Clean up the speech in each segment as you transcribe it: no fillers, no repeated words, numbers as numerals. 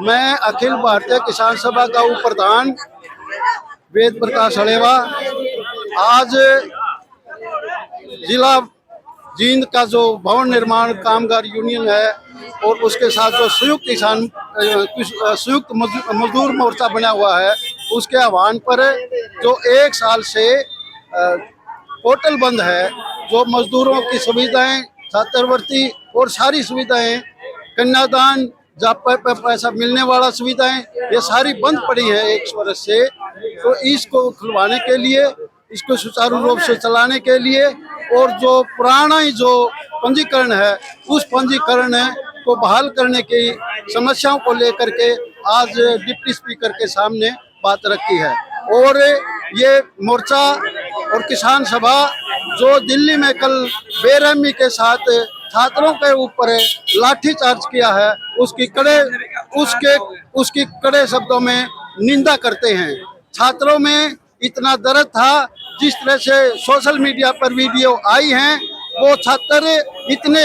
मैं अखिल भारतीय किसान सभा का उप प्रधान वेद प्रकाश अड़ेवा आज जिला जींद का जो भवन निर्माण कामगार यूनियन है और उसके साथ जो संयुक्त मजदूर मोर्चा बना हुआ है, उसके आह्वान पर जो एक साल से पोर्टल बंद है, जो मजदूरों की सुविधाएं, छात्रवृत्ति और सारी सुविधाएं, कन्यादान, जब पैसा मिलने वाला सुविधाएं, ये सारी बंद पड़ी है एक वर्ष से। तो इसको खुलवाने के लिए, इसको सुचारू रूप से चलाने के लिए और जो पुराना जो पंजीकरण है, उस पंजीकरण को बहाल करने की समस्याओं को लेकर के आज डिप्टी स्पीकर के सामने बात रखी है। और ये मोर्चा और किसान सभा जो दिल्ली में कल बेरहमी के साथ छात्रों के ऊपर लाठीचार्ज किया है, उसकी कड़े शब्दों में निंदा करते हैं। छात्रों में इतना दर्द था, जिस तरह से सोशल मीडिया पर वीडियो आई हैं, वो छात्र इतने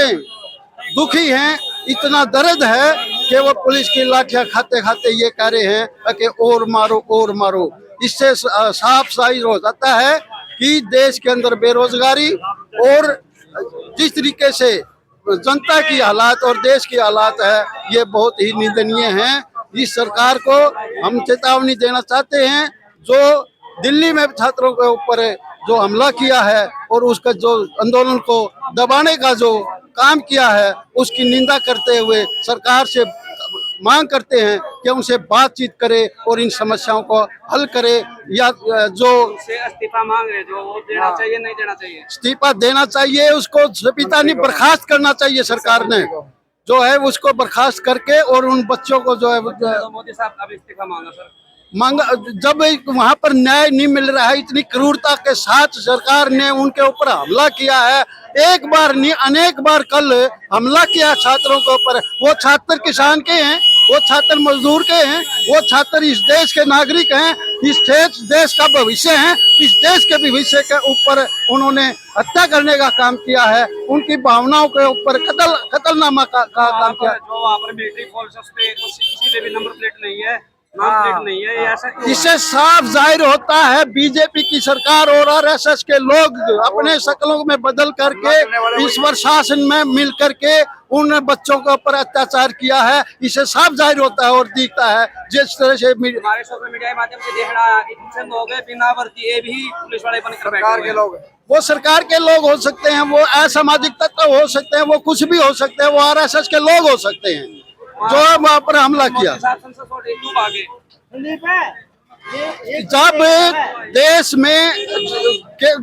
दुखी हैं, इतना दर्द है कि वो पुलिस की लाठियां खाते खाते ये कह रहे हैं कि और मारो और मारो। इससे साफ साफ हो जाता है कि देश के अंदर बेरोजगारी और जिस तरीके से जनता की हालात और देश की हालात है, ये बहुत ही निंदनीय हैं। इस सरकार को हम चेतावनी देना चाहते हैं, जो दिल्ली में छात्रों के ऊपर जो हमला किया है और उसका जो आंदोलन को दबाने का जो काम किया है, उसकी निंदा करते हुए सरकार से मांग करते हैं कि उनसे बातचीत करे और इन समस्याओं को हल करे। या जो इस्तीफा मांग रहे, जो वो देना चाहिए, नहीं देना चाहिए, इस्तीफा देना चाहिए, उसको सविता नहीं बर्खास्त करना चाहिए। सरकार ने जो है उसको बर्खास्त करके और उन बच्चों को जो है मोदी साहब अब इस्तीफा मांगा सर, मांगा। जब वहाँ पर न्याय नहीं मिल रहा है, इतनी क्रूरता के साथ सरकार ने उनके ऊपर हमला किया है, एक बार नहीं अनेक बार कल हमला किया छात्रों के ऊपर। वो छात्र किसान के हैं, वो छात्र मजदूर के हैं, वो छात्र इस देश के नागरिक हैं, इस देश का भविष्य है। इस देश के भविष्य के ऊपर उन्होंने हत्या करने का काम किया है, उनकी भावनाओं के ऊपर कत्लनामा का काम किया। जो वहाँ पर मिलिट्री फोर्सेस पे किसी पे भी नंबर प्लेट नहीं है, नहीं है, ये ऐसा इससे साफ जाहिर होता है बीजेपी की सरकार और आरएसएस के लोग अपने शक्लों में बदल करके इस प्रशासन में मिल करके उन बच्चों के ऊपर अत्याचार किया है। इसे साफ जाहिर होता है और दिखता है। जिस तरह से हमारे सोशल मीडिया के माध्यम से देख रहा है, इतने लोग बिना वर्दी ये भी पुलिस वाले बनकर बैठे हैं। वो सरकार के लोग हो सकते हैं, वो असामाजिक तत्व हो सकते हैं, वो कुछ भी हो सकते हैं, वो आरएसएस के लोग हो सकते हैं जो वहाँ पर हमला किया। जब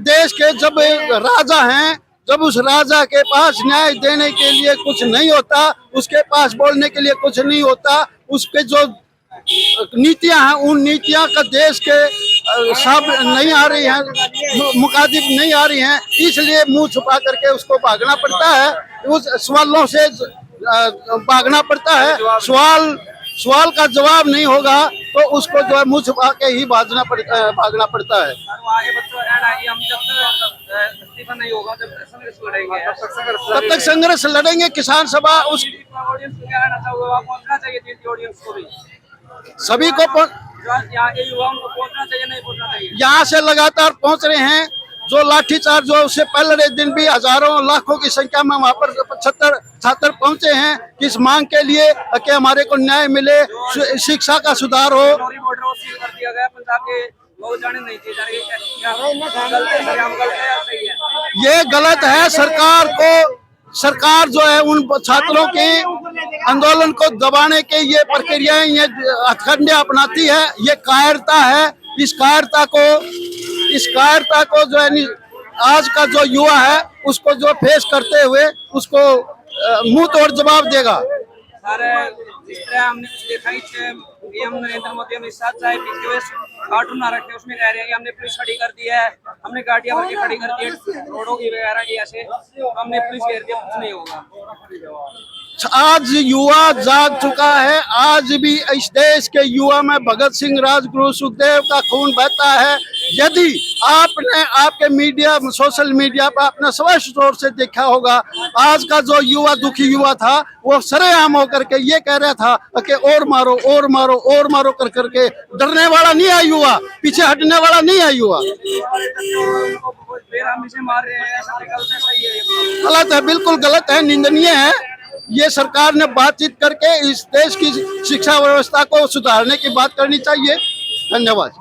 देश के जब राजा हैं, जब उस राजा के पास न्याय देने के लिए कुछ नहीं होता, उसके पास बोलने के लिए कुछ नहीं होता, उसके जो नीतियां हैं, उन नीतियां का देश के सब नहीं आ रही हैं, मुखातिब नहीं आ रही हैं, इसलिए मुंह छुपा करके उसको भागना पड़ता है, उस सवालों से भागना पड़ता है। सवाल का जवाब नहीं होगा तो उसको जो है मुंह छुपा के ही भागना पड़ता है। तब तक संघर्ष लड़ेंगे। किसान सभा उस सभी को यहाँ से लगातार पहुँच रहे हैं। जो लाठीचार्ज जो उससे पहले दिन भी हजारों लाखों की संख्या में वहाँ पर छात्र पहुँचे हैं किस मांग के लिए कि हमारे को न्याय मिले, शिक्षा का सुधार हो। ये गलत है। सरकार जो है उन छात्रों के आंदोलन को दबाने के ये प्रक्रियाएं, ये हथकंडे अपनाती है। ये कायरता है। इस कायरता को जो है आज का जो युवा है उसको जो फेस करते हुए उसको मुंह तोड़ जवाब देगा। हमने देखा ही पीएम नरेंद्र मोदी अमित शाह चाहे कार्टून ना रखे, उसमें कह रहे हैं कि हमने पुलिस खड़ी कर दी है, हमने गाड़ियां भर के खड़ी कर दी है रोडों की वगैरह की, ऐसे हमने पुलिस घेर दिया, कुछ नहीं होगा। आज युवा जाग चुका है। आज भी इस देश के युवा में भगत सिंह, राजगुरु, सुखदेव का खून बहता है। यदि आपने आपके मीडिया, सोशल मीडिया पर अपना स्पष्ट तौर से देखा होगा, आज का जो युवा, दुखी युवा था, वो सरेआम होकर के ये कह रहा था कि और मारो, और मारो, और मारो कर करके। डरने वाला नहीं है युवा, पीछे हटने वाला नहीं है युवा। बेरहमी से मार रहे हैं, ऐसा गलत है, सही है ये? गलत है, बिल्कुल गलत है, निंदनीय है। ये सरकार ने बातचीत करके इस देश की शिक्षा व्यवस्था को सुधारने की बात करनी चाहिए। धन्यवाद।